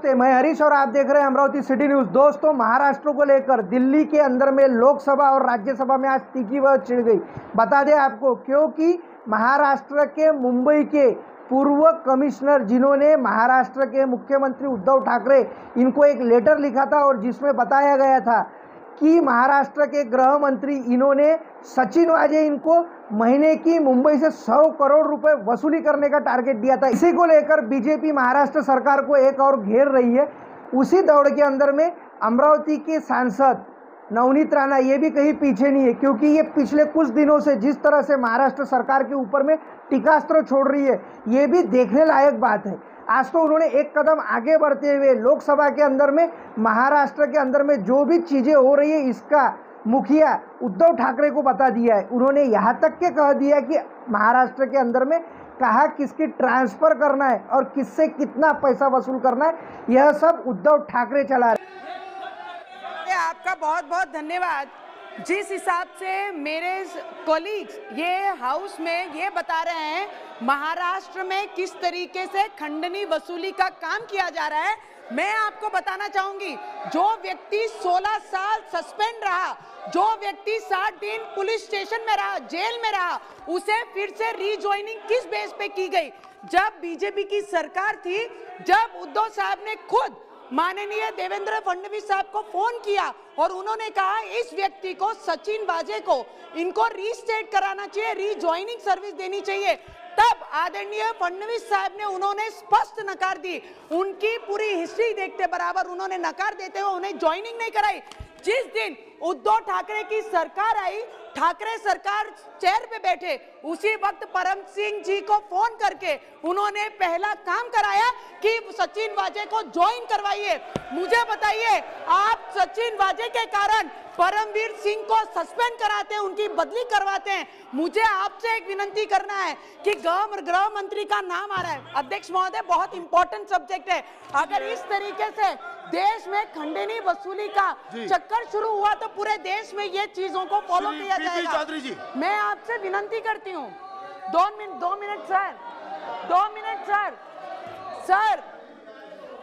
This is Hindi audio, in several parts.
नमस्ते, मैं हरीश और आप देख रहे हैं अमरावती सिटी न्यूज़। दोस्तों, महाराष्ट्र को लेकर दिल्ली के अंदर में लोकसभा और राज्यसभा में आज तीखी बहस छिड़ गई। बता दें आपको, क्योंकि महाराष्ट्र के मुंबई के पूर्व कमिश्नर जिन्होंने महाराष्ट्र के मुख्यमंत्री उद्धव ठाकरे इनको एक लेटर लिखा था और जिसमें बताया गया था कि महाराष्ट्र के गृह मंत्री इन्होंने सचिन वाजे इनको महीने की मुंबई से 100 करोड़ रुपए वसूली करने का टारगेट दिया था। इसी को लेकर बीजेपी महाराष्ट्र सरकार को एक और घेर रही है। उसी दौड़ के अंदर में अमरावती के सांसद नवनीत राणा ये भी कहीं पीछे नहीं है, क्योंकि ये पिछले कुछ दिनों से जिस तरह से महाराष्ट्र सरकार के ऊपर में टीकास्त्र छोड़ रही है, ये भी देखने लायक बात है। आज तो उन्होंने एक कदम आगे बढ़ते हुए लोकसभा के अंदर में महाराष्ट्र के अंदर में जो भी चीज़ें हो रही है इसका मुखिया उद्धव ठाकरे को बता दिया है। उन्होंने यहाँ तक के कह दिया कि महाराष्ट्र के अंदर में कहा किसकी ट्रांसफ़र करना है और किससे कितना पैसा वसूल करना है, यह सब उद्धव ठाकरे चला रहे। आपका बहुत बहुत धन्यवाद। जिस हिसाब से मेरे कॉलीग्स ये हाउस में ये बता रहे हैं महाराष्ट्र में किस तरीके से खंडनी वसूली का काम किया जा रहा है, मैं आपको बताना चाहूंगी, जो व्यक्ति 16 साल सस्पेंड रहा, जो व्यक्ति 60 दिन पुलिस स्टेशन में रहा, जेल में रहा, उसे फिर से रीजॉइनिंग किस बेस पे की गई? जब बीजेपी की सरकार थी, जब उद्धव साहब ने खुद माननीय देवेंद्र फडणवीस साहब को फोन किया और उन्होंने कहा इस व्यक्ति को, सचिन वाजे को, इनको रीस्टेट कराना चाहिए, रीजॉइनिंग सर्विस देनी चाहिए, तब आदरणीय फडणवीस साहब ने उन्होंने स्पष्ट नकार दी। उनकी पूरी हिस्ट्री देखते बराबर उन्होंने नकार देते हुए उन्हें ज्वाइनिंग नहीं कराई। जिस दिन उद्धव ठाकरे की सरकार आई, ठाकरे सरकार चेयर पे बैठे, उसी वक्त परम सिंह जी को फोन करके उन्होंने पहला काम कराया कि सचिन वाजे को ज्वाइन करवाइए। मुझे बताइए, आप सचिन वाजे के कारण परमवीर सिंह को सस्पेंड कराते हैं, उनकी बदली करवाते हैं। मुझे आपसे एक विनंती करना है कि गृह मंत्री का नाम आ रहा है। अध्यक्ष महोदय, बहुत इंपॉर्टेंट सब्जेक्ट है। अगर इस तरीके से देश में खंडनी वसूली का चक्कर शुरू हुआ तो पूरे देश में ये चीजों को फॉलो किया जाएगा। मैं आपसे विनंती करती हूँ, 2 मिनट सर,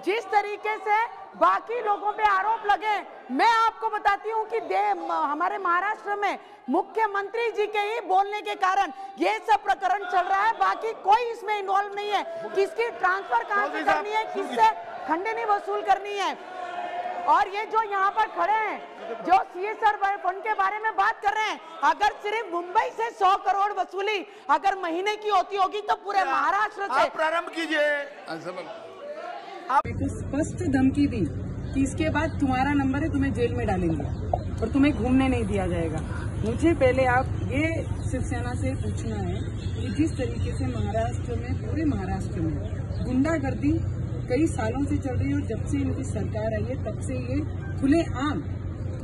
जिस तरीके से बाकी लोगों पे आरोप लगे, मैं आपको बताती हूँ कि हमारे महाराष्ट्र में मुख्यमंत्री जी के ही बोलने के कारण ये सब प्रकरण चल रहा है। बाकी कोई इसमें इन्वॉल्व नहीं है। किसकी ट्रांसफर कहाँ से करनी है, किससे खंडनी वसूल करनी है। और ये जो यहाँ पर खड़े हैं, जो CSR फंड के बारे में बात कर रहे हैं, अगर सिर्फ मुंबई से 100 करोड़ वसूली अगर महीने की होती होगी तो पूरे महाराष्ट्र से प्रारंभ कीजिए। आपको स्पष्ट धमकी दी कि इसके बाद तुम्हारा नंबर है, तुम्हें जेल में डालेंगे और तुम्हें घूमने नहीं दिया जाएगा। मुझे पहले आप ये शिवसेना से पूछना है कि जिस तरीके से महाराष्ट्र में, पूरे महाराष्ट्र में गुंडागर्दी कई सालों से चल रही है और जब से इनकी सरकार आई है तब से ये खुले आम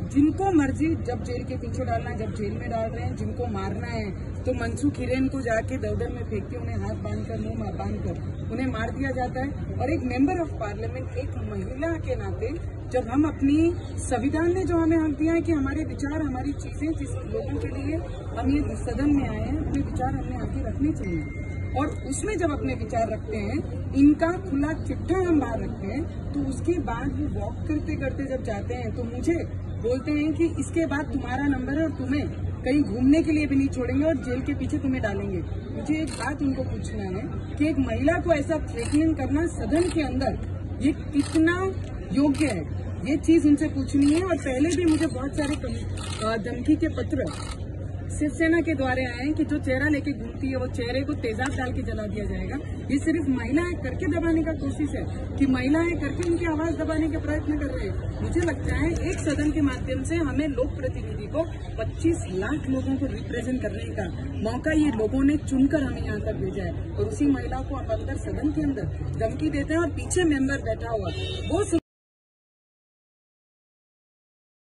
जिनको मर्जी जब जेल के पीछे डालना है, जब जेल में डाल रहे हैं, जिनको मारना है तो मनसुख हिरेन को जाके दलदल में फेंक के उन्हें हाथ बांधकर, मुंह बांधकर उन्हें मार दिया जाता है। और एक मेंबर ऑफ पार्लियामेंट, एक महिला के नाते, जब हम अपनी संविधान ने जो हमें हक दिया है कि हमारे विचार, हमारी चीजें, जिस लोगों के लिए हम ये सदन में आए हैं, अपने विचार हमने आगे रखने चाहिए। और उसमें जब अपने विचार रखते हैं, इनका खुला चिट्ठा हम बाहर रखते हैं, तो उसके बाद वो वॉक करते करते जब जाते हैं तो मुझे बोलते हैं कि इसके बाद तुम्हारा नंबर है और तुम्हें कहीं घूमने के लिए भी नहीं छोड़ेंगे और जेल के पीछे तुम्हें डालेंगे। मुझे एक बात उनको पूछना है कि एक महिला को ऐसा थ्रेटनिंग करना सदन के अंदर, ये कितना योग्य है, ये चीज उनसे पूछनी है। और पहले भी मुझे बहुत सारे धमकी के पत्र शिवसेना के द्वारा आए हैं कि जो चेहरा लेके घूमती है वो चेहरे को तेजाब डाल के जला दिया जाएगा। ये सिर्फ महिलाएं करके दबाने का कोशिश है कि महिलाएं करके उनकी आवाज दबाने के प्रयत्न कर रहे हैं। मुझे लगता है एक सदन के माध्यम से हमें लोक प्रतिनिधि को 25 लाख लोगों को रिप्रेजेंट करने का मौका ये लोगों ने चुनकर हमें यहाँ तक भेजा है। और उसी महिला को आप अंदर सदन के अंदर धमकी देते हैं और पीछे मेंबर बैठा हुआ वो